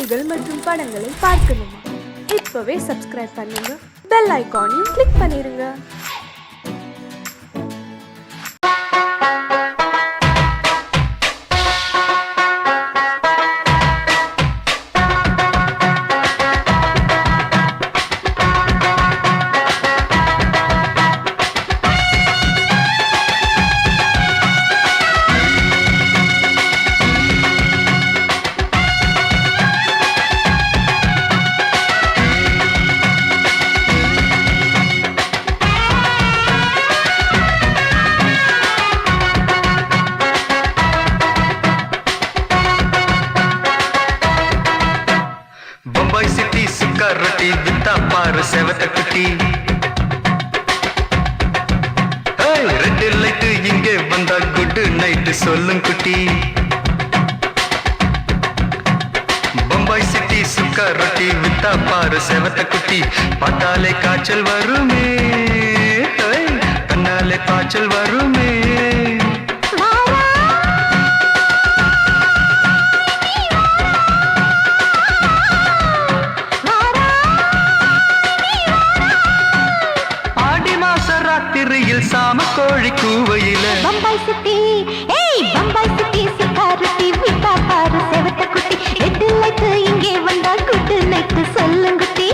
செய்திகள் மற்றும் படங்களை பார்க்கணுமா? இப்பவே சப்ஸ்கிரைப் பண்ணுங்க, பெல் ஐகானையும் கிளிக் பண்ணிருங்க. बम्बई सिटी सुक्का रोटी बिता पार सेवत कुटी रेड लाइट इंगे वंदा गुड नाइट सोलुं कुटी बम्बई सिटी सुक्का रोटी बिता पार सेवत कुटी पटाले काचल वरुमे कन्नाले काचल वरुमे சாம கோழி கூவையில பம்பாய் சிட்டி பம்பாய் சிட்டி சிக்காரட்டி விட்டா பாரு செவத்த குட்டி ரெட் லைட் இங்கே வந்தா குட் நைட் சொல்லுங்குட்டி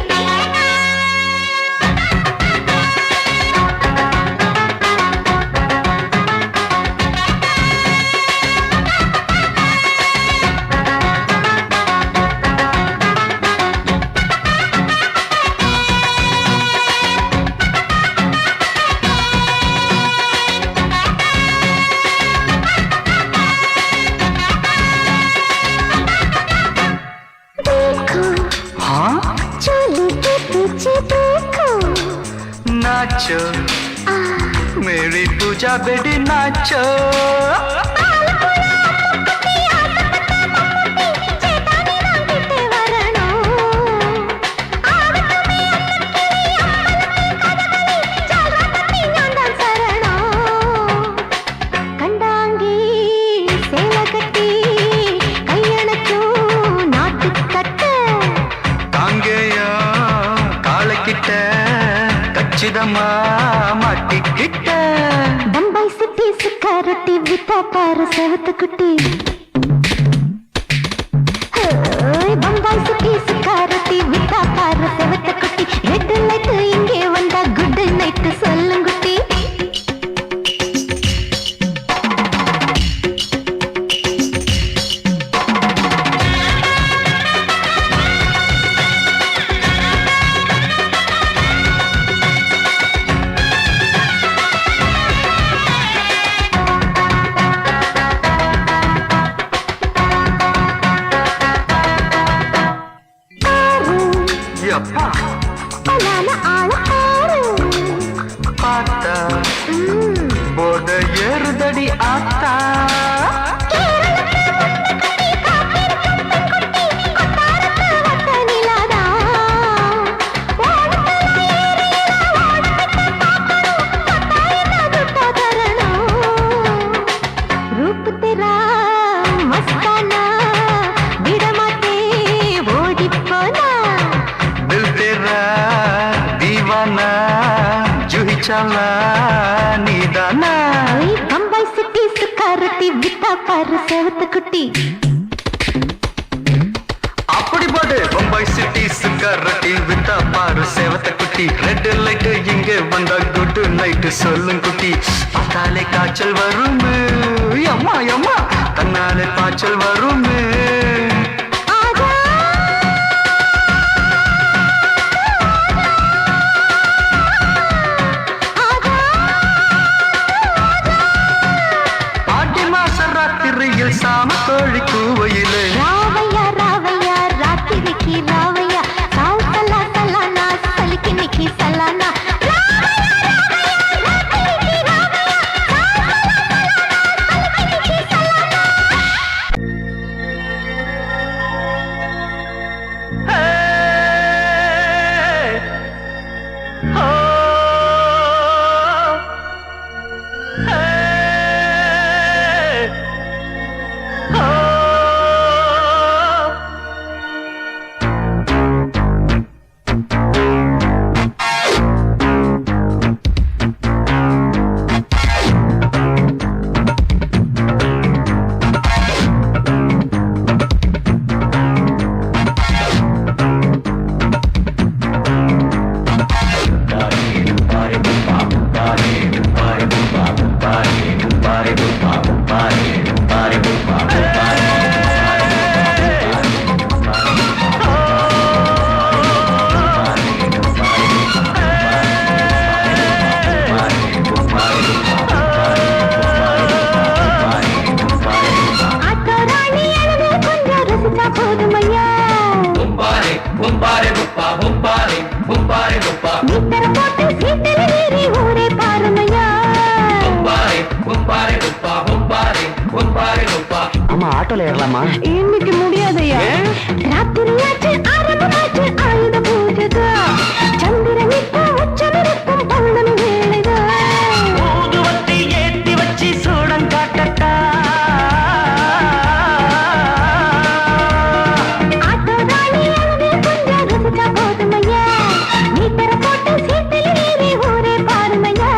नाचो मेरी पूजा बेटी नाचो बम्बई सिटी सिक्योरिटी विता पार सेवत कुटी बम्बई सिटी सिक्योरिटी विता पार सेवत कुटी रेड लाइट इंगे वंदा गुड नाइट सोलुंगुटी बोर्ड एरुदड़ी आता रूप तेरा मस्ताना बिड़माते ओडी पोना दिल तेरा दीवाना जूही चला नीदाना बम्बई सिटी सिक्योरिटी विता पार सेवत कुटी அப்படி போடு பம்பாய் சிட்டி சிக்காரட்டி வித்தா பாரு சேவத்த குட்டி ரெட் லைட் இங்கே வந்தா குட் நைட் சொல்லும் குட்டி பார்த்தாலே காய்ச்சல் வருமே அம்மா அம்மா தன்னாலே பாய்ச்சல் வருமே ஆடி மாச ராத்திரியில் சாம கோழி கூவையிலே ராவையா ராவையா ராத்திரிக்கு ராவையா சால் சலா சலானா சலிக்கு நிக்கி சலானா ஆட்டோல ஏறலாமா? இன்னைக்கு முடியாதையா? ராத்திரியாச்சு ஆரம்பமாச்சு ஆயுத பூஜைதா. சந்திரன் இப்ப உச்சமிருக்கும் பௌர்ணமி வேளைதா. ஊதுவத்தி ஏத்தி வச்சு சூடம் காட்டட்டா. ஆட்டோ ராணி அங்கே கொஞ்சம் ருசிச்சா போதுமையா. நீ தர போட்டு சீட்டில் ஏறி ஊரே பாருமையா.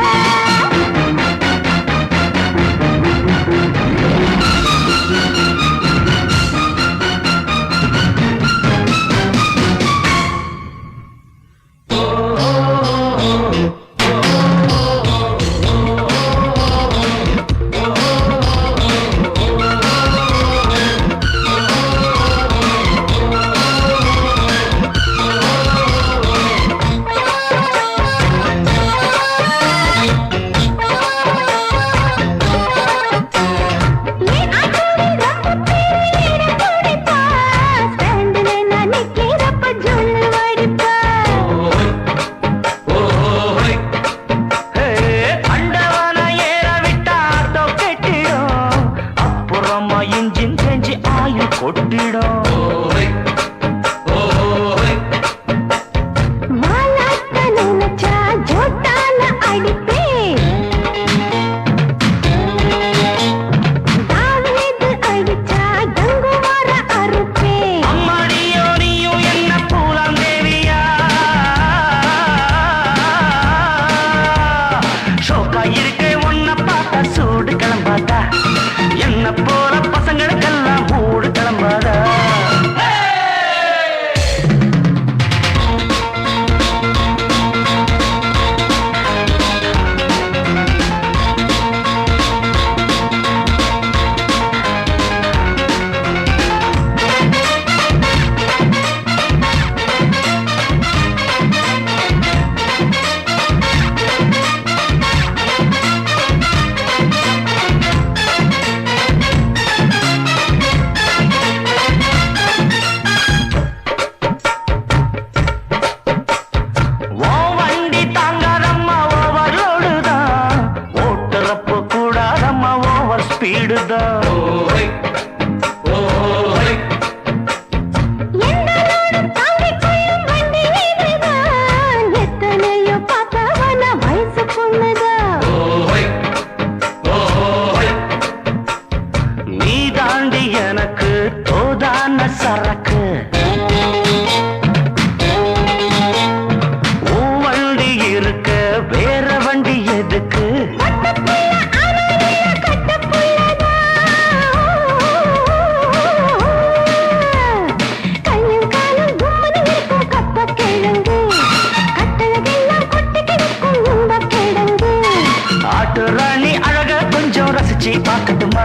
பார்க்கட்டுமா?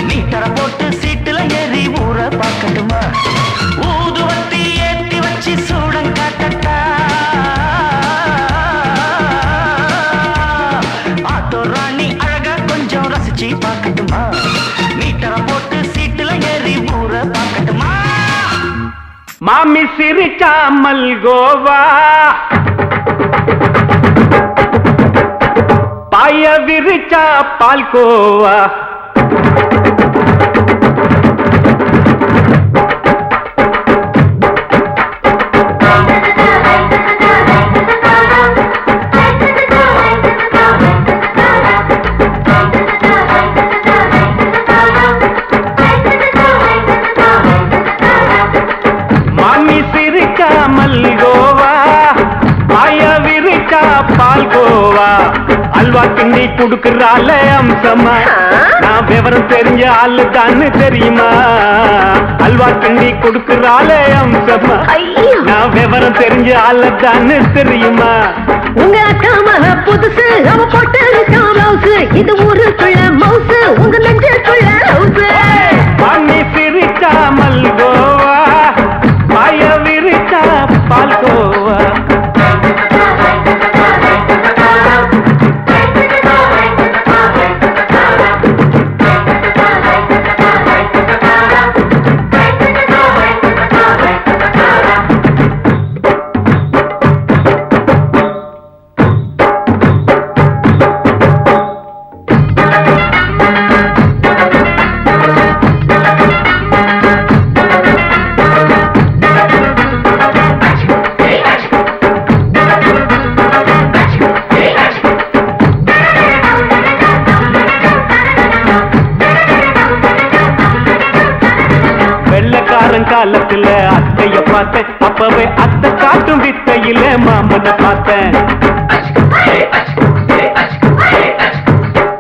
மீட்டர போட்டு சீட்டுல ஏறி ஊற பார்க்கட்டுமா? ஊதுவத்தி ஏத்தி வச்சு சூடம் காட்டட்டா. ஆட்டோ ராணி அழகா கொஞ்சம் ரசிச்சு பார்க்கட்டுமா? மீட்டர போட்டு சீட்டுல ஏறி ஊற பார்க்கட்டுமா? மாமி சிரிச்சா மல்கோவா, பாய விரிச்சா பால்கோவா, மாமி சிரிச்சா மல்கோவா, பாய விரிச்சா பால்கோவா, அல்வா கிண்டி குடுக்கறால அம்சமா, நான் விவரம் தெரிஞ்ச ஆளு தான்னு தெரியுமா? அல்வா கிண்டி குடுக்கறால அம்சமா, நான் விவரம் தெரிஞ்ச ஆளு தான்னு தெரியுமா? உங்க அக்கா மக புதுசு, அவ போட்டு மவுசு, இது ஊருக்குள்ள மவுசு, உங்க நெஞ்சுக்குள்ள ஹவுசு. பண்ணி சிரிச்சா மல்கோவா, பாய விரிச்சா பால்கோவா. காலத்துல அத்தைய பார்த்தேன், அப்பவே அத்தை காட்டும் வித்தையில மாமனை பார்த்தேன்.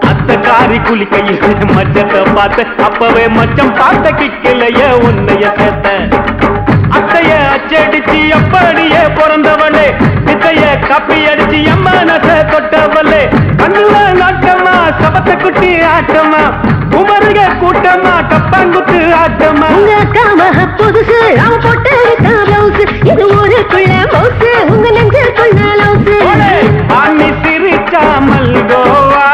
அத்தைக்காரி குளிக்கையில் மச்சத்தை பார்த்தேன், அப்பவே மச்சம் பார்த்த கிக்கலைய உன்னைய சேர்த்தேன். அத்தைய அச்சடிச்சு அப்படியே பிறந்தவளே, வித்தைய காப்பி அடிச்சு எம்மனச தொட்டவளே. கண்ணுல நாட்டமா சபத்த குட்டி ஆட்டமா, உமருக கூட்டமா கப்பாங்குத்து ஆட்டமா. உங்க அக்காம புதுசு அவன் போட்டு பிளவுஸ், இது ஊருக்குள்ள மவுசு உங்க நெஞ்சுக்குள்ள லவுசு. ஆணி சிரிச்சா மல்கோவா,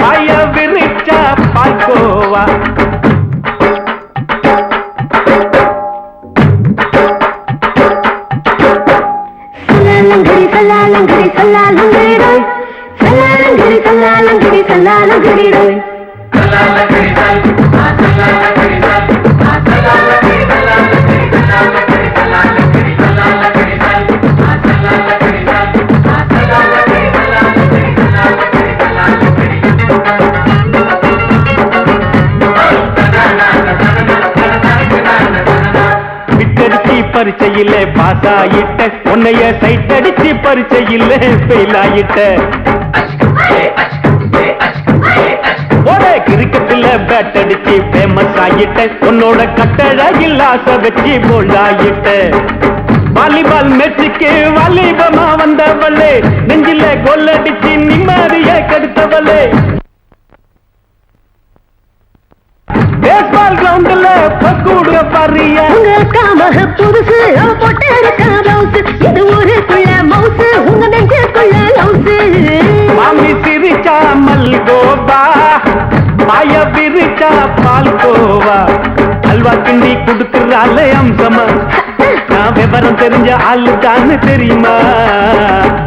பாய விரிச்சா பால்கோவா. சல்லாலங்கடி சல்லாலங்கடி சல்லாலங்கடி ரோய், சல்லாலங்கடி சல்லாலங்கடி சல்லாலங்கடி ரோய். விட்டடிச்சு பரிச்சையில பாஸ் ஆயிட்ட, உன்னைய சைட் அடிச்சு பரிச்சையில ஃபெயில் ஆயிட்ட. ஒரே கிரிக்கெட்ல பேட் அடிச்சு ஃபேமஸ் ஆயிட்ட, உன்னோட கட்டழகில் ஆசை வச்சு போல்ட் ஆயிட்ட. வாலிபால் மேட்சுக்கு வாலிபமா வந்தவளே, நெஞ்சில கோல் அடிச்சு நிம்மதிய கெடுத்தவளே. பேஸ்பால் கிரவுண்ட்ல பக்கூட பாரியா. உங்க அக்காம புதுசு அவன் போட்டு பிளவுஸ், இது ஊருக்குள்ள மவுசு உங்க நெஞ்சுக்குள்ள லவுசு. மாமி சிரிச்சா மல்கோவா, பாய விரிச்சா பால்கோவா. அல்வா கிண்டி குடுக்கறால அம்சமா, நான் விவரம் தெரிஞ்ச ஆளு தானு தெரியுமா.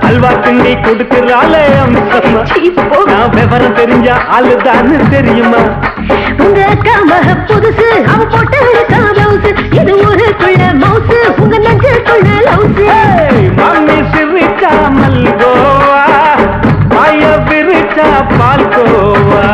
அல்வா கிண்டி குடுக்கறால அம்சமா, நான் விவரம் தெரிஞ்ச ஆளு தானு தெரியுமா. உங்க அக்காம புதுசு அவன் போட்டு பிளவுஸ், இது ஊருக்குள்ள மவுசு உங்க நெஞ்சுக்குள்ள லவுசு. மாமி சிரிச்சா மல்கோவா, பாய விரிச்சா பால்கோவா.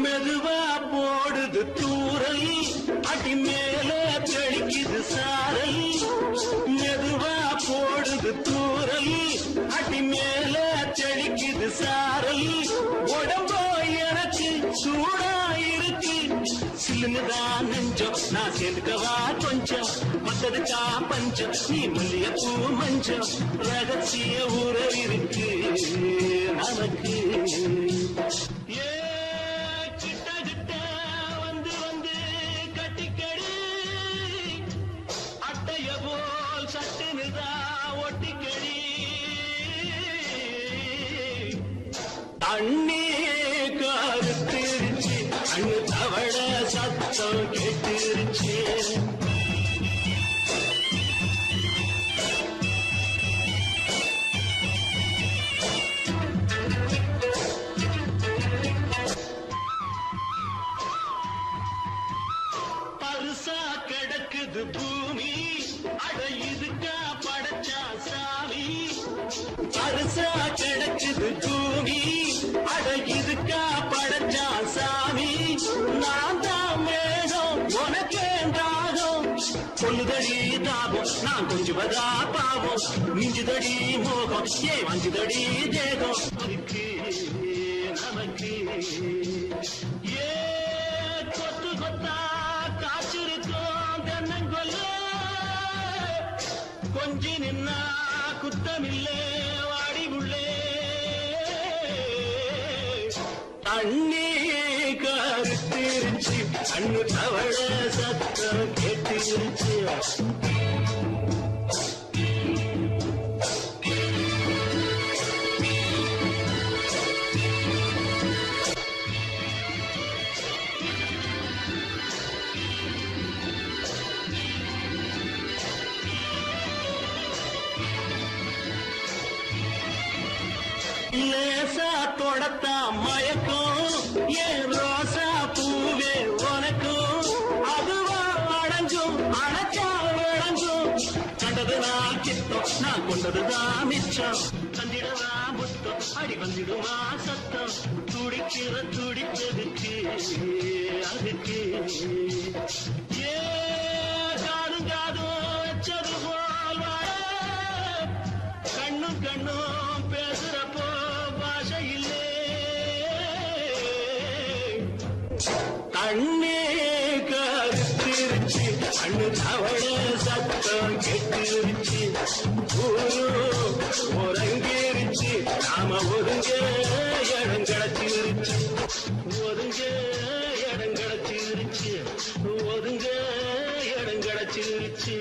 மெதுவா போடுது தூரல், அடி மேல தெளிக்குது சாரல். மெதுவா போடுது தூரல், அடி மேல தெளிக்குது சாரல். உடம்போ எனக்கு சூடா இருக்கு, சில்லுதான் நெஞ்சம் நான் சேர்ந்துக்கவா கொஞ்சம். மத்ததுக்கா பஞ்சம் நீ மல்லிய பூ மஞ்சம், ரகசிய உறவு இருக்கு நமக்கு. அண்ணே கருத்திருச்சு, அண்ணு தவள சத்தம் கேட்டுருச்சு. கிடக்குது பூமி அட இதுக்கா படைச்சா சாமி பரிசா கிடக்குது பூமி அட இதுக்கா படைச்சா சாமி நான் தான் மேகம் உனக்கேண்டாகும் சொல்லுதடி தாபம் நான் கொஞ்சுவதா பாவம் மிஞ்சுதடி மோகம் வஞ்சுதடி தேகம் அதுக்கு நமக்கு ஏ கொத்து கொத்தா காய்ச்சிருக்கோம் தென்னங்கொல்ல கொஞ்சி நின்னா குத்தமில்லே வாடி உள்ளே தண்ணி கருத்திருச்சு கண்ணு தவழ சத்தம் கேட்டிருச்சு லேசா தொடத்தா மயக்கும் ஏன் ரோசா பூவே உனக்கும் அதுவா அடைஞ்சும் அடைச்சா விளங்கும் கண்டது நான் சித்தம் நான் கொண்டதுதான் மிச்சம் தந்திடவா முத்தம் அடி வந்திடுமா சத்தம் துடிக்கிற துடிப்பதுக்கு அதுக்கு ஏ காதும் காதும் வச்சது போல் வாழ கண்ணும் கண்ணும் பேசுறப்போ பாஷை இல்லே தண்ணே கருத்திருச்சு கண்ணு தவழ சத்தம் கெட்டிருச்சு ஊரு ஒருங்கிருச்சு நாம ஒருங்க இடம் கிடைச்சிருச்சு ஒருங்க இடம் கிடைச்சிருச்சு ஒருங்க இடம் கிடைச்சிருச்சு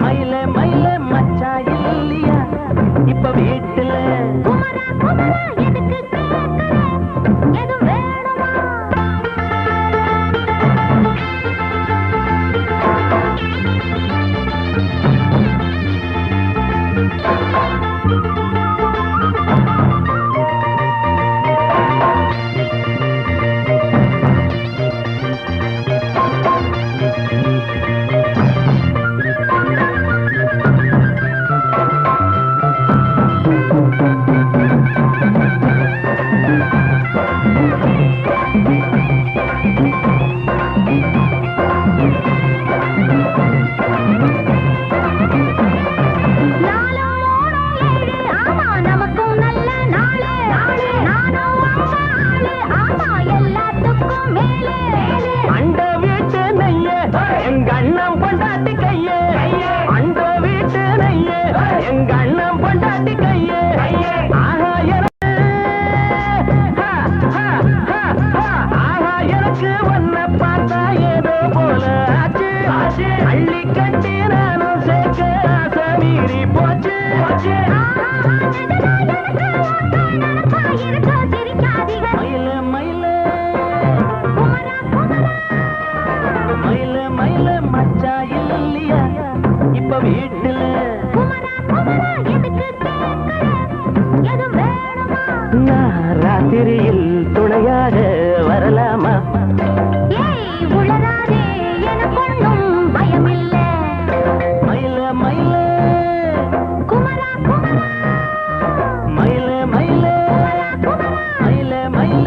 மயிலே மயிலே மச்சாய் போல ஆச்சு அள்ளி கட்டி நானும் சேர்க்க ஆசை மீறி போச்சு மயில மயில மயில மயில மச்சா இல்லையா இப்ப வீட்டுல நான் ராத்திரியில் துணையாக வரலாமா மயில மயில மயில மயில மயில மயில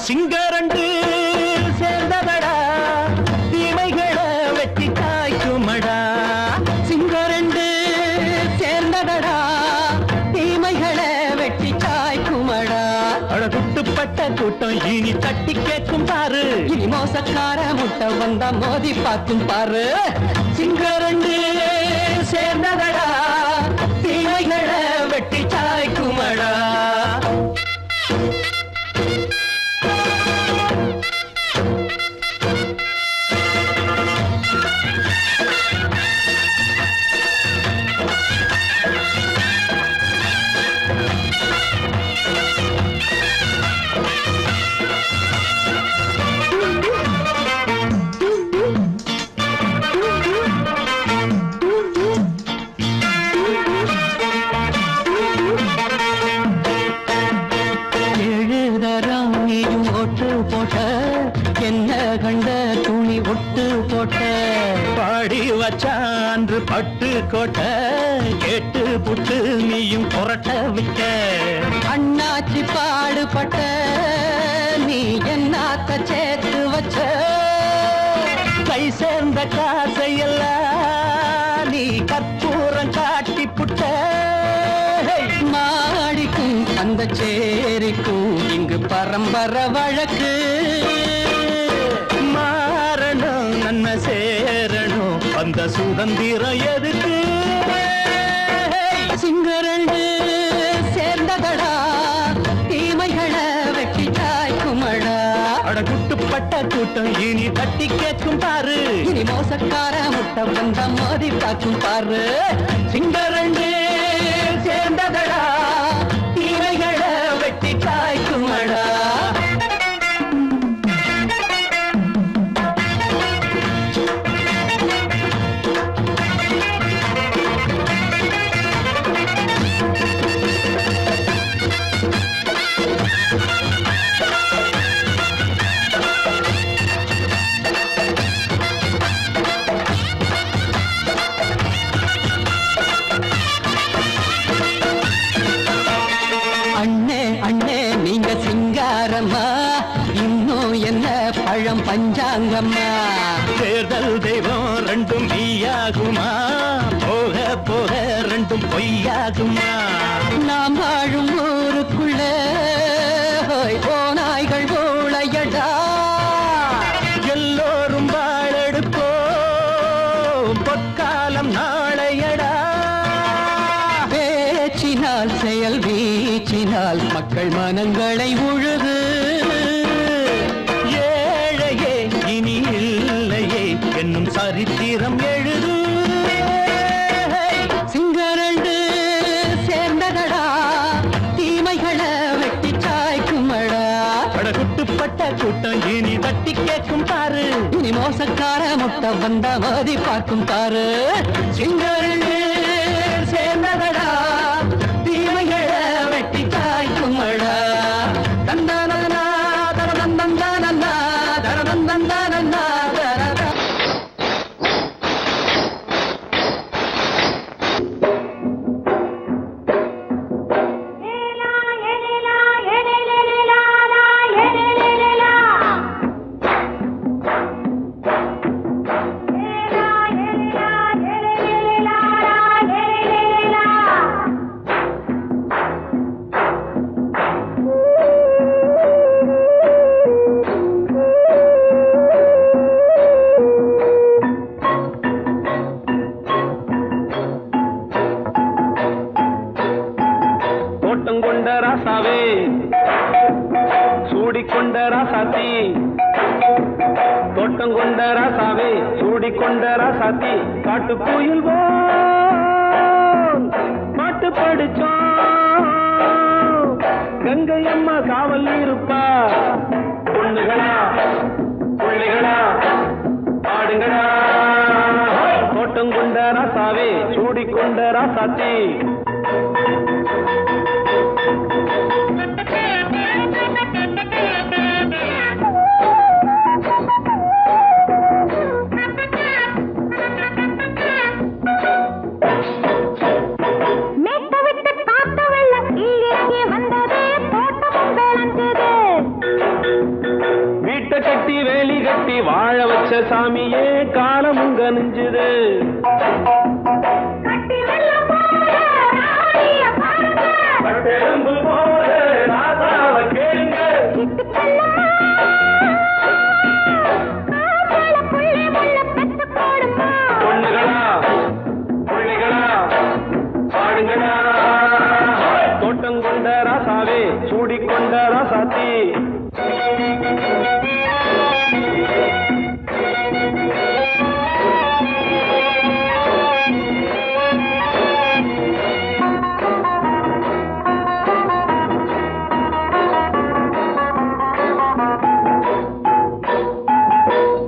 சிங்கரண்டு சேர்ந்ததடா தீமைகளை வெட்டி காய்க்குமடா சிங்கரண்டு சேர்ந்ததடா தீமைகளை வெட்டி காய்க்குமடா அழகுட்டுப்பட்ட கூட்டம் இனி தட்டி கேட்கும் பாரு இனி மோசக்கார முட்டை வந்தா மோதி பார்க்கும் பாரு சிங்கரண்டு சேர்ந்ததடா தீமைகளை வெட்டி காய்க்குமடா பாடி வச்சான்று பட்டு கோட்டை கேட்டு புட்டு நீயும் புரட்ட விட்ட அண்ணாச்சி பாடுபட்ட நீ என்னாத்த சேர்த்து வச்ச கை சேர்ந்த காசையெல்லாம் நீ கற்பூரம் காட்டி புட்ட மாடிக்கும் அந்த சேரிக்கும் இங்கு பரம்பரை வழக்கு மாறணும் நன்மை சேரணும் அந்த சுதந்திரம் எதுக்கு சிங்கரண்டு சேர்ந்ததடா தீமைகளை வெட்டி காய்க்குமடா அடகுட்டுப்பட்ட கூட்டம் இனி தட்டி கேட்கும் பாரு இனி மோசக்கார முட்டை வந்த மோதி பார்க்கும் பாரு சிங்கரண்டு சேர்ந்ததடா தீமைகளை வெட்டி காய்க்குமடா பஞ்சாங்கம்மா தேர்தல் தெய்வம் ரெண்டும் மெய்யாகுமா போக போக ரெண்டும் பொய்யாகுமா நாம் வாழும் ஊருக்குள்ள ஓநாய்கள் ஊழையடா எல்லோரும் வாழெடுப்போம் பொற்காலம் நாளையடா பேச்சினால் செயல் வீச்சினால் மக்கள் மனங்களை உழுது என்னும் சரித்திரம் எழுது சிங்கரண்டு சேர்ந்ததடா தீமைகளை வெட்டி சாய்க்குமடா படகுட்டுப்பட்ட கூட்டம் இனி தட்டி கேட்கும் பாரு இனி மோசக்கார முட்டை வந்த மோதி பார்க்கும் பாரு சிங்கரண்டு சேர்ந்ததடா தீமைகளை வெட்டி சாய்க்குமடா தந்தானா தரதந்தந்தானா தரதந்தந்தானா la ராசாத்தி தோட்டம் கொண்ட ராசாவே சூடிக்கொண்ட ராசாத்தி காட்டு கோயில் பாட்டு படிச்சோம் கங்கை அம்மா காவல் இருப்பா பொண்ணுகளா பிள்ளைகளா ஆடுங்களா தோட்டம் கொண்ட ராசாவே சூடிக்கொண்ட ராசாத்தி கட்டி வேலி கட்டி வாழ வச்ச சாமியே காலமுங்க நெஞ்சுது பொண்ணுகளா பிள்ளைகளா பாடுங்களா தோட்டம் கொண்ட ராசாவே சூடிக்கொண்ட ராசாத்தி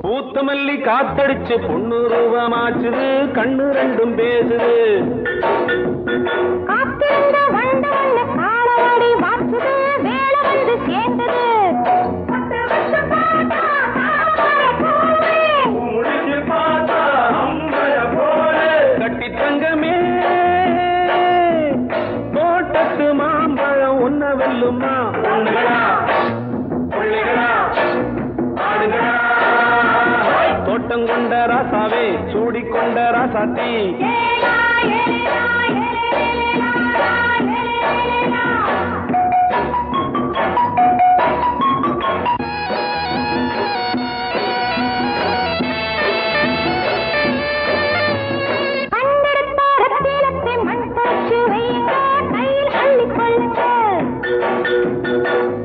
பூத்தமல்லி காத்தடிச்சு பொண்ணு ரூபமாச்சுது கண்ணு ரெண்டும் பேசுது கட்டி தங்கமே தோட்டத்து மாம்பழம் உன்ன வெல்லுமா பொண்ணுகளா பிள்ளைகளா ஆடுகளா தோட்டம் கொண்ட ராசாவே சூடிக்கொண்ட ராசாத்தி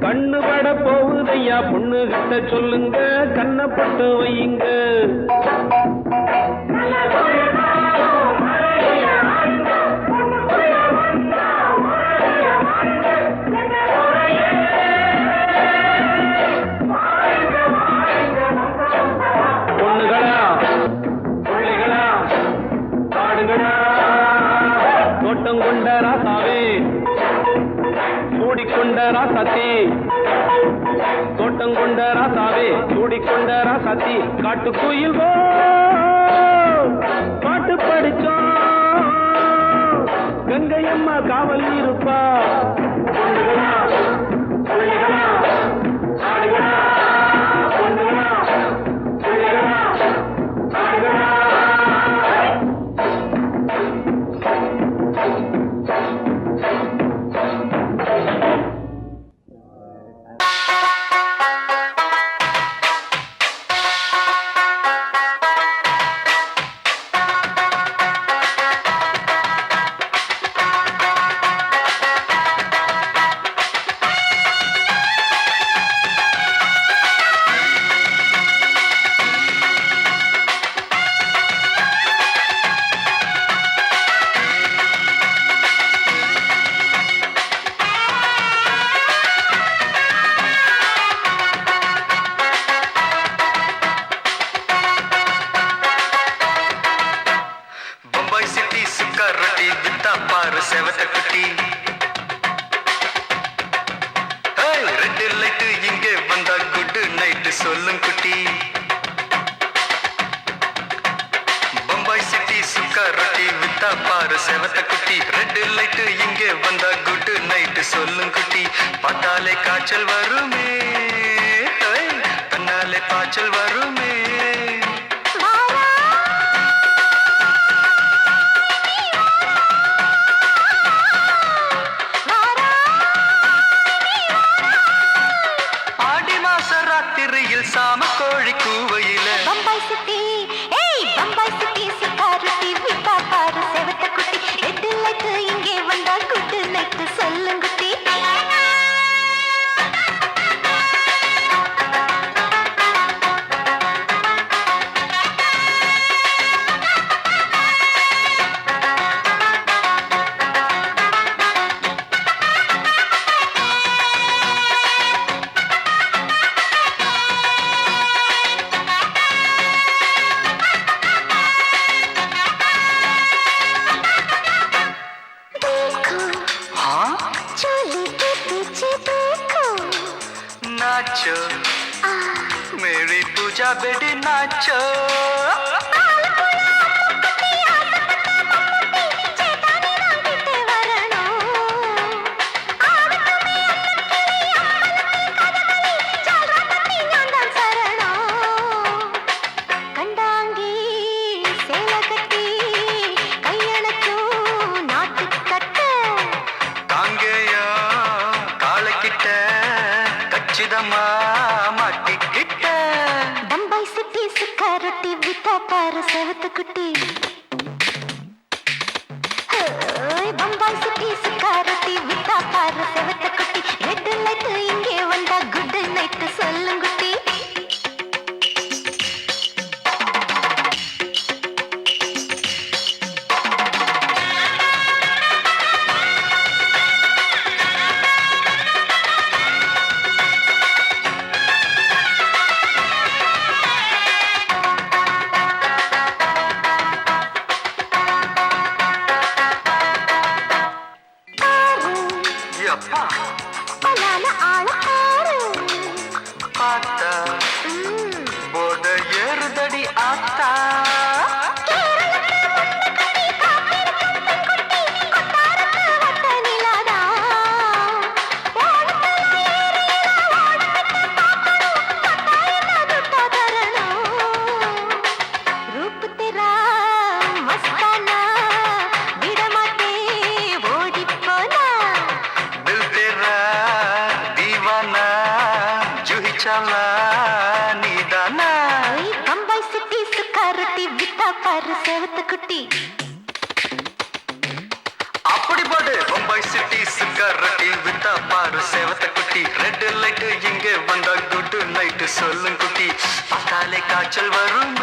கண்ணு பட போகுதையா பொண்ணு கிட்ட சொல்லுங்க கண்ணப்பட்டு வையுங்க பொண்ணுகளா பிள்ளைகளா பாடுங்களா தோட்டம் கொண்ட ராசாவே சூடிக்கொண்ட ராசாத்தி தோட்டம் கொண்ட ராசாவே சூடிக்கொண்ட ராசாத்தி காட்டு கோயில் பாட்டு படிச்சோம் கங்கை அம்மா காவல் இருப்பா பொண்ணுகளா பிள்ளைகளா ஆடுகளா பொண்ணுகளா பிள்ளைகளா ஆடுகளா செவத்த குட்டி ரெண்டு லைட்டு இங்கே வந்தா குட் நைட்டு சொல்லும் குட்டி பம்பாய் சிட்டி சுக்கா ரொட்டி வித்தா பாரு செவத்த குட்டி ரெண்டு லைட்டு இங்கே வந்தா குட் நைட்டு சொல்லும் குட்டி பார்த்தாலே காய்ச்சல் வருமே தன்னாலே பாய்ச்சல் வருமே சாம கோழி கூவையில பம்பாய் சிட்டி பம்பாய் சிட்டி சுக்கா ரொட்டி வித்தா பாரு செவத்த குட்டி ரெட்டு லைட்டு இங்கே வந்தா குட் நைட்டு சொல்லுங்குட்டி பூஜா பெடி நாச்சோ காங்கேயா காலக்கிட்ட கச்சிதமா மாட்டிக்கிட்ட பம்பாய் சிட்டி சுக்காரொட்டி வித்தா பாரு செவத்து குட்டி பம்பாய் சிட்டி சுக்காரொட்டி வித்தா பாரு செவத்து குட்டி ரெட் லைட் இங்கே வந்தா குட் நைட் சொல்லுங்குட்டி அப்பா பலான ஆள ஆறு பார்த்தா போட ஏறுதடி ஆத்தா பம்பாய் சிட்டி சுக்காரொட்டி வித்தா பாரு செவத்து குட்டி அப்படி போடு பம்பாய் சிட்டி சுக்காரொட்டி வித்தா பாரு சேவத்த குட்டி ரெட் லைட் இங்க வந்தா குட் நைட் சொல்லும் குட்டி பார்த்தாலே காய்ச்சல் வரும்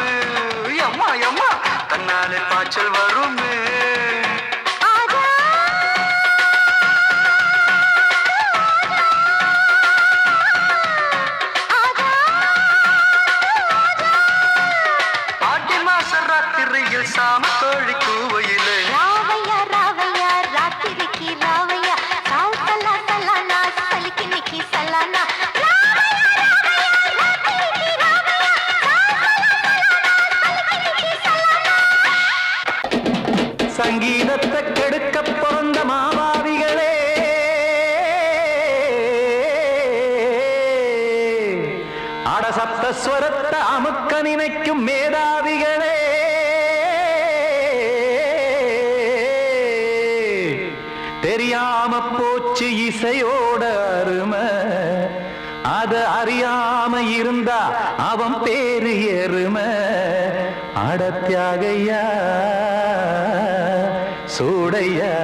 அம்மா அம்மா தன்னாலே பாய்ச்சல் வரும் சாம கோழி கூவையிலே ராவையா ராவையா ராத்திரிக்கு ராவையா சாவு சல்லா சல்லானா சலிக்கு நிக்கி சல்லானா சங்கீதத்தை கெடுக்க பிறந்த மாவாதிகளே அடசப்த ஸ்வரத்தை அமுக்க நினைக்கும் மேதாவிகளே தெரியாம போச்சு இசையோட அருமை அத அறியாம இருந்தா அவன் பேரு எருமை அடத்தியாகையா சூடையா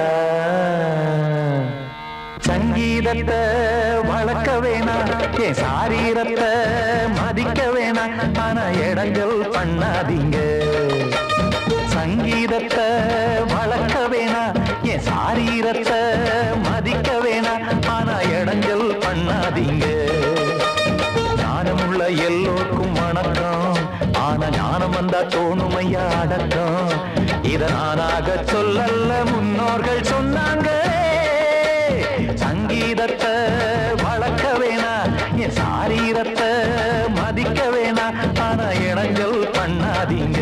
சங்கீதத்தை வளர்க்க வேணாம் என் சாரீரத்தை மதிக்க வேணாம் ஆனா இடங்கள் பண்ணாதீங்க சங்கீதத்தை வளர்க்க வேணாம் என் சாரீரத்தை மதிக்க வேணாம் ஆனா இடங்கள் பண்ணாதீங்க ஞானமுள்ள எல்லோருக்கும் வணக்கம் ஆனா ஞானம் வந்தா தோணுமையா அடக்கம் இத நானாக சொல்லல்ல முன்னோர்கள் சொன்னாங்க சங்கீதத்தை வளர்க்க வேணாம் என் சாரீரத்தை மதிக்க வேணாம் ஆனா இடங்கள் பண்ணாதீங்க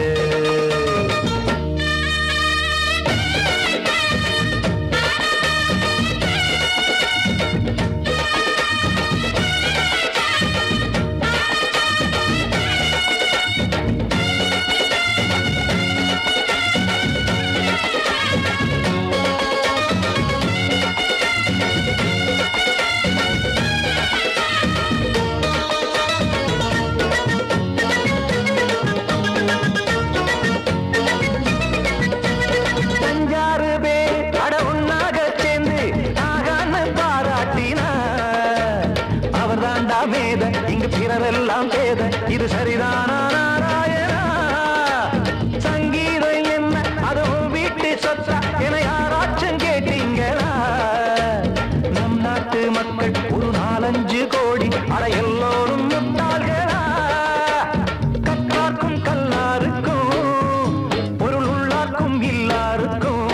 இங்கு பிறரெல்லாம் பேத இது சரிதானா நாராயணா சங்கீதம் என்ன அதுவும் வீட்டு சொத்தா என யாராச்சும் கேட்டீங்களா நம் நாட்டு மக்கள் ஒரு 4-5 கோடி அட எல்லோரும் முட்டாள்களா கற்றார்க்கும் கல்லாருக்கும் பொருள் உள்ளார்க்கும் இல்லாருக்கும்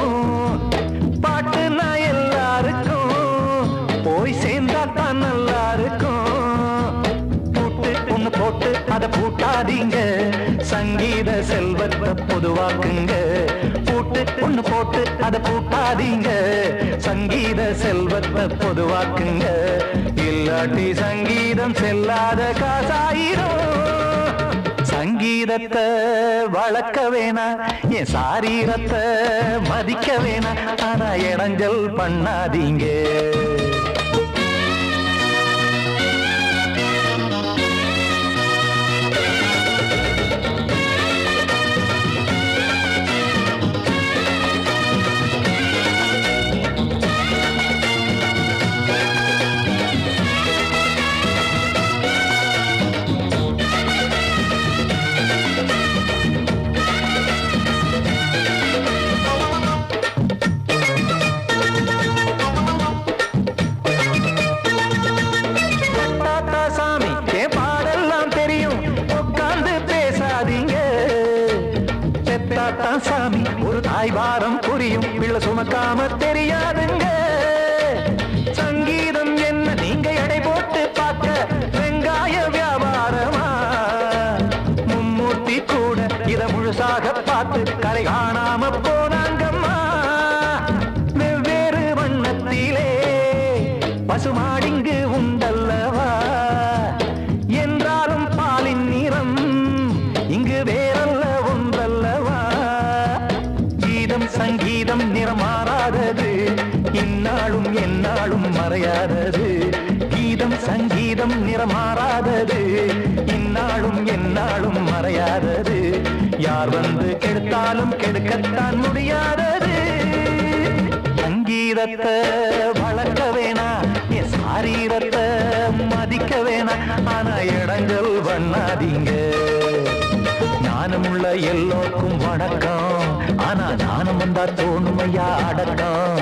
பாட்டுனா எல்லாருக்கும் போய் சேர்ந்தா தான் நல்லா இருக்கும் போட்டு அதை பூட்டாதீங்க சங்கீத செல்வத்தை பொதுவாக்குங்க பூட்டு ஒண்ணு போட்டு அதை பூட்டாதீங்க சங்கீத செல்வத்தை பொதுவாக்குங்க இல்லாட்டி சங்கீதம் செல்லாத காசாயிரும் சங்கீதத்தை வளர்க்க வேணா என் சாரீரத்தை மதிக்க வேணா ஆனா இடைஞ்சல் பண்ணாதீங்க சாமி ஒரு தாய் வாரம் புரியும் பிள்ளை சுமக்காம தெரியாதுங்க சங்கீதம் என்ன நீங்க எடை போட்டு பார்க்க வெங்காய வியாபாரமா மும்மூர்த்தி கூட இத முழுசாக பார்த்து கரை காணாம போனாங்கம்மா வெவ்வேறு வண்ணத்திலே பசுமாடிங்கு உண்டல்லவா என்றாலும் பாலின் நிறம் இங்கு வேறல்ல ஒன்றல்லவா சங்கீதம் நிறமாறாதது இந்நாளும் எந்நாளும் மறையாதது கீதம் சங்கீதம் நிறமாறாதது இந்நாளும் எந்நாளும் மறையாதது யார் வந்து கெடுத்தாலும் கெடுக்கத்தான் முடியாதது சங்கீதத்தை வளர்க்க வேணா என் சாரீரத்தை மதிக்க வேணா ஆனா இடைஞ்சல் பண்ணாதீங்க ஞானமுள்ள எல்லோருக்கும் வணக்கம் ஆனா ஞானம் வந்தா தோணுமையா அடக்கம்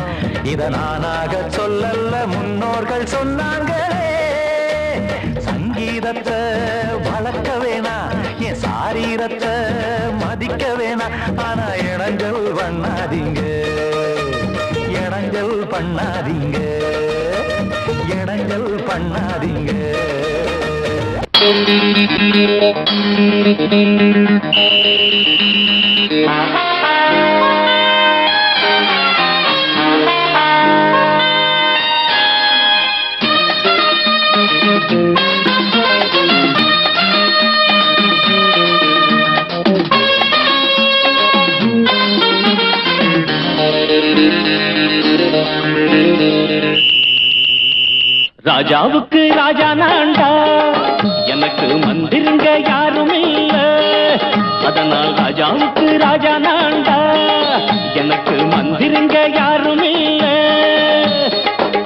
இத நானாக சொல்லல்ல முன்னோர்கள் சொன்னாங்களே சங்கீதத்தை வளர்க்க வேணா என் சாரீரத்தை மதிக்க வேணா ஆனா இடைஞ்சல் பண்ணாதீங்க இடைஞ்சல் பண்ணாதீங்க இடைஞ்சல் பண்ணாதீங்க ராஜாவுக்கு ராஜா நான்டா எனக்கு மந்திருங்க யாரும் இல்ல அதனால் ராஜாவுக்கு ராஜா நான்டா எனக்கு மந்திருங்க யாரும் இல்ல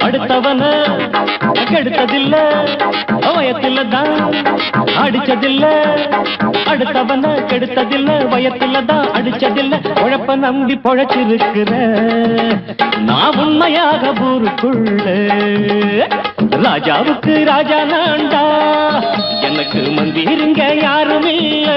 அடுத்தவன கெடுத்ததில்ல வயத்துல தான் அடிச்சதில்ல அடுத்தவன கெடுத்ததில்ல வயத்துல தான் அடிச்சதில்ல உழப்ப நம்பி பொழைச்சிருக்கிற நான் உண்மையாக ஊருக்குள்ள ராஜாவுக்கு ராஜா நான்டா எனக்கு மந்திருங்க யாரும் இல்ல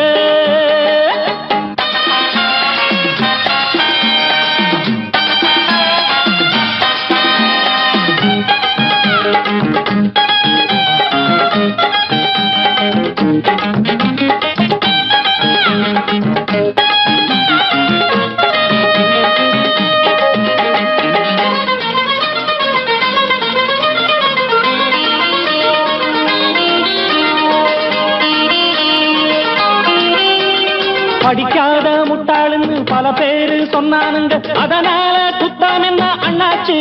படிக்காத முட்டாளுன்னு பல பேரு சொன்னானுங்க அதனால குத்தம் என்ன அண்ணாச்சு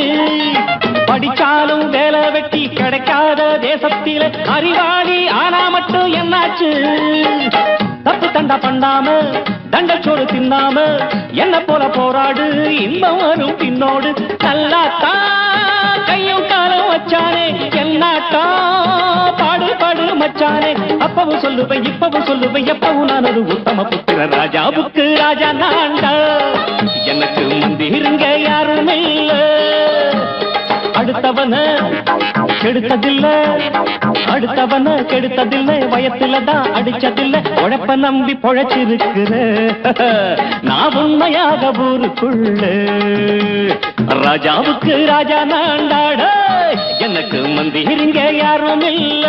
படிச்சாலும் வேலை வெட்டி கிடைக்காத தேசத்தில அறிவாளி ஆனா மட்டும் என்னாச்சு தப்பு தண்டா பண்ணாம தண்டச்சோறு தின்னாம என்ன போல போராடு இன்பம் வரும் பின்னோடு நல்லாத்தான் கையும் காலம் வச்சானே என்னாட்டா பாடு பாடு மச்சானே அப்பவும் சொல்லுவேன் இப்பவும் சொல்லுவேன் எப்பவும் நான் ஒரு உத்தம புத்திர ராஜாவுக்கு ராஜா நான்டா எனக்கு மந்திருங்க யாரும் இல்ல அடுத்தவன கெடுத்ததில்ல அடுத்தவன கெடுத்ததில்ல வயத்துல தான் அடிச்சதில்ல உழைப்ப நம்பி பொழைச்சிருக்கிற நான் உண்மையாக ஊருக்குள்ள ராஜாவுக்கு ராஜா நான்டாட எனக்கு மந்திருங்க யாரும் இல்ல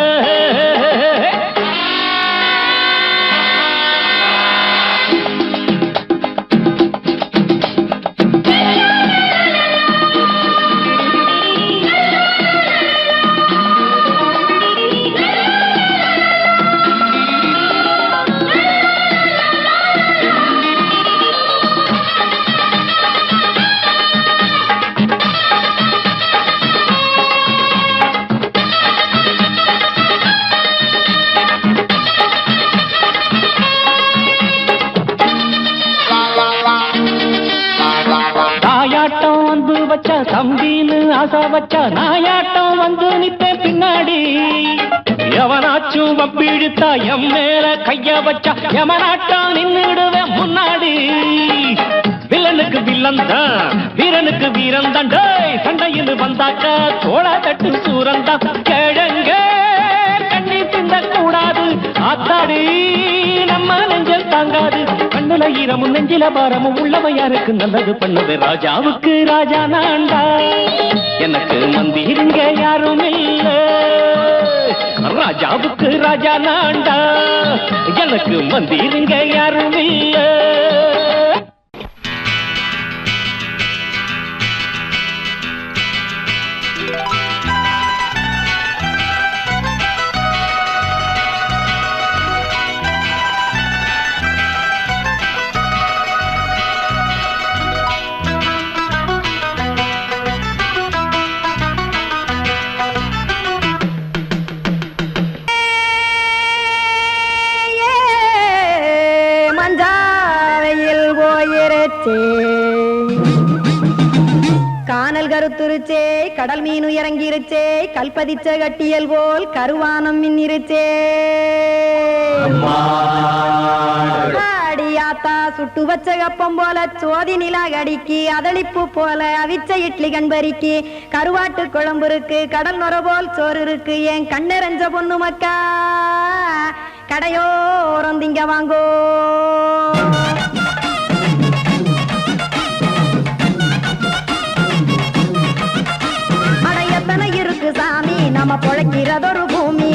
ஆசை வச்சா நாயாட்டம் வந்து நிப்பேன் பின்னாடி எவனாச்சும் வப்பிழுத்தா எம் மேல கைய வச்சா எவனாட்டம் நின்னுடுவேன் முன்னாடி வில்லனுக்கு வில்லன் தான் வீரனுக்கு வீரன் தான் சண்டையில் வந்தாக்க தோள தட்டு சூரன் தான் கிழங்க கண்ணி திந்த கூடாது ஆத்தாடி நம்ம நெஞ்சல் தாங்காது கண்ணுல ஈரமும் நெஞ்சில பாரமும் உள்ளவன் யாருக்கு நல்லது பண்ணுது ராஜாவுக்கு ராஜா நான்டா எனக்கு மந்திருங்க யாரும் இல்ல ராஜாவுக்கு ராஜா நான்டா எனக்கு மந்திருங்க யாரும் இல்ல கானல் கருத்துருச்சே கடல் மீன் இறங்கிருச்சே கல்பதிச்ச கட்டியல் போல் கருவானம் மின்னிருச்சே அடியாத்தா சுட்டு வச்ச கப்பம் போல சோதி நிலா கடிக்கு அதளிப்பு போல அவிச்ச இட்லி கண்பறிக்கு கருவாட்டு குழம்பு இருக்கு கடல் நுர போல் சோறு இருக்கு என் கண்ணெரஞ்ச பொண்ணு மக்கா கடையோரம் திங்க வாங்கோ நம்ம பொழைக்கிறதொரு பூமி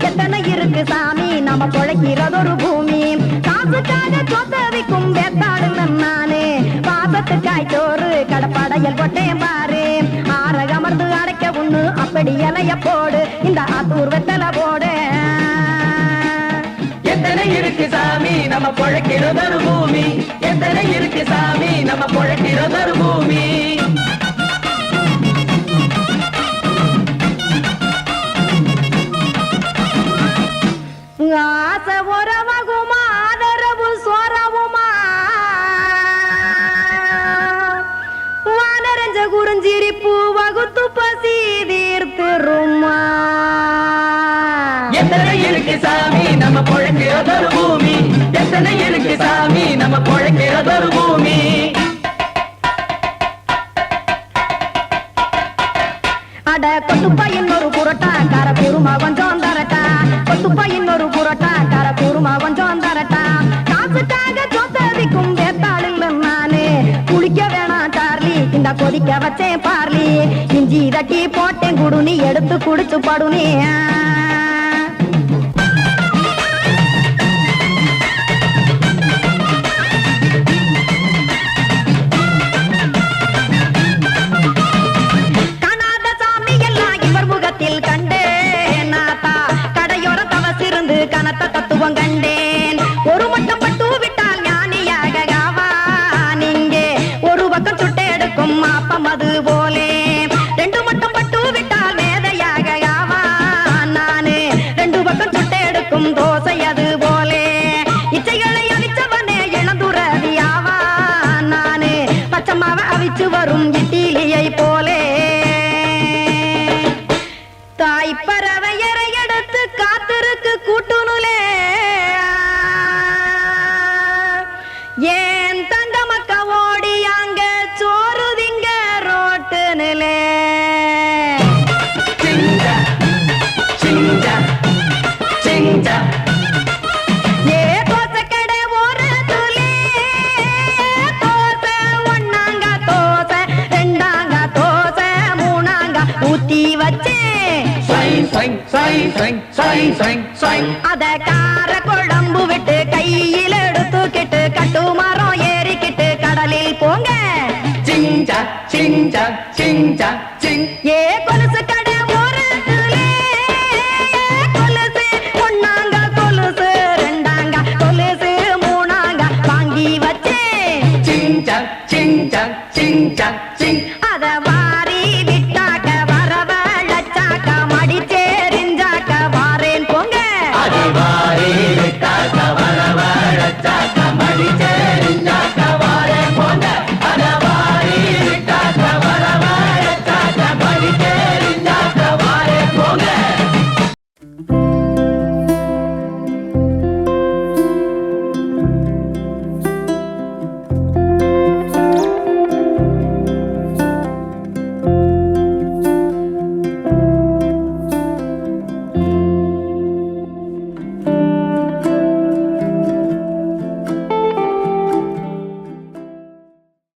எத்தனை இருக்கு சாமி நம்ம பொழைக்கிறதொரு பூமி காசுக்காக சொத்தவிக்கும் வேத்தாடுங்க நானே பாசத்துக்காய் சோறு கடப்படையல் போட்டேன் பாரு ஆரகமர்ந்து அடைக்க ஒண்ணு அப்படி இலைய போடு இந்த ஆத்தூர் வெத்தலை போடு எத்தனை இருக்கு சாமி நம்ம பொழைக்கிறதொரு பூமி எத்தனை இருக்கு சாமி நம்ம பொழைக்கிறதொரு பூமி ஆசை உறவகுமா ஆதரவு சோறவுமா வானரஞ்ச குறிஞ்சிரிப்பு வகுத்து பசி தீர்த்துருமா எத்தனை இருக்கு சாமி நம்ம பொழைக்கிறதொரு பூமி எத்தனை இருக்கு சாமி நம்ம பொழைக்கிறதொரு பூமி அட கொத்துப்பா இன்னொரு புரோட்டா கார பெருமா கொஞ்சம் தரட்டா கொத்துப்பா இன்னொரு புரோட்டா கார பெருமா கொஞ்சம் தரட்டா காசுக்காக சொத்ததிக்கும் வேத்தாளில் நானே குளிக்க வேணாம் சார்லி இந்த கொதிக்க வச்சேன் பார்லி இஞ்சி தட்டி போட்டேன் குடுனி எடுத்து குடிச்சு படுனி கனத்த தத்துவம் கண்டேன் ஒரு மட்டும் பட்டு விட்டால் ஞானியாக ஆவான் இங்கே ஒரு பக்கம் சுட்டு எடுக்கும் மாப்பம் அது போலே ரெண்டு மட்டும் பட்டு விட்டால் மேதையாக ஆவான் நானு ரெண்டு பக்கம் சுட்டு எடுக்கும் தோசை அது போலே இச்சைகளை அவிச்சவனே இளந்துறவி ஆவான் நானு பச்சமாவ அவிச்சு வரும் இட்டிலியை போலே தாய்ப்பறவையரை எடுத்து காத்திருக்கு கூட்டுனுலே ஏன் தங்க மக்க ஓடி அங்க சோறுதிங்க ரோட்டு நிலே ஏ தோசை கடை ஒரு துளி தோசை ஒன்னாங்க தோசை ரெண்டாங்க தோசை மூணாங்க ஊத்தி வச்சே அத